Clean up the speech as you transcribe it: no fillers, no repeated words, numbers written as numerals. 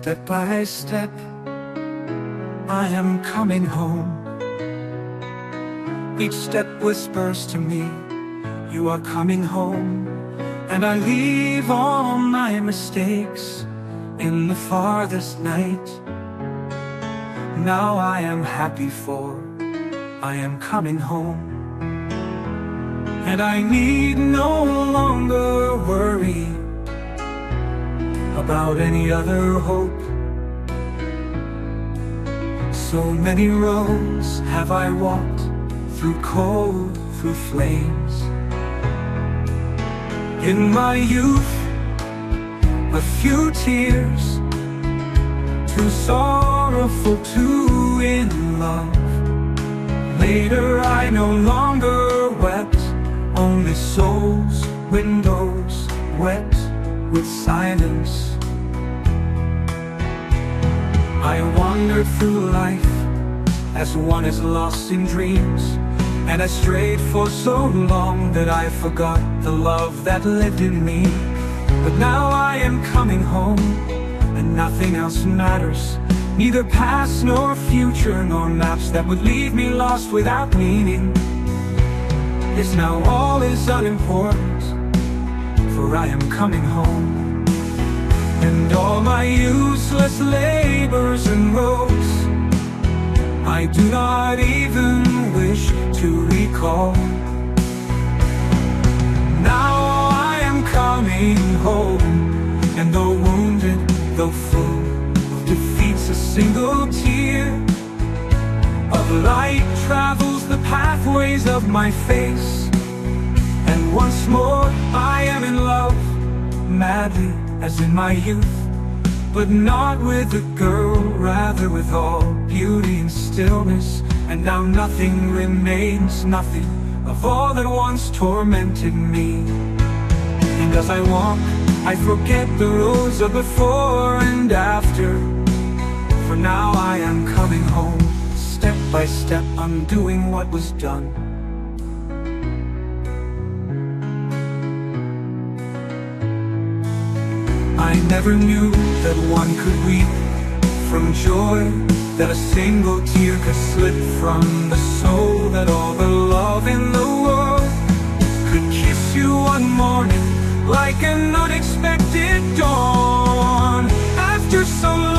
Step by step, I am coming home. Each step whispers to me, you are coming home. And I leave all my mistakes in the farthest night. Now I am happy, for I am coming home. And I need no longer worry about any other hope. So many roads have I walked, through cold, through flames. In my youth, a few tears, too sorrowful to in love. Later I no longer wept, only souls, windows, wept with silence. I wandered through life as one is lost in dreams, and I strayed for so long that I forgot the love that lived in me. But now I am coming home, and nothing else matters, neither past nor future, nor maps that would leave me lost without meaning. Yes, now all is unimportant, for I am coming home. And all my useless labors and roads I do not even wish to recall. Now I am coming home, and though wounded, though full of defeats, a single tear of light travels the pathways of my face. And once more I am in love, madly as in my youth, but not with a girl, rather with all beauty and stillness. And now nothing remains, nothing of all that once tormented me. And as I walk, I forget the roads of before and after, for now I am coming home. Step by step, undoing what was done. I never knew that one could weep from joy, that a single tear could slip from the soul, that all the love in the world could kiss you one morning like an unexpected dawn. After so long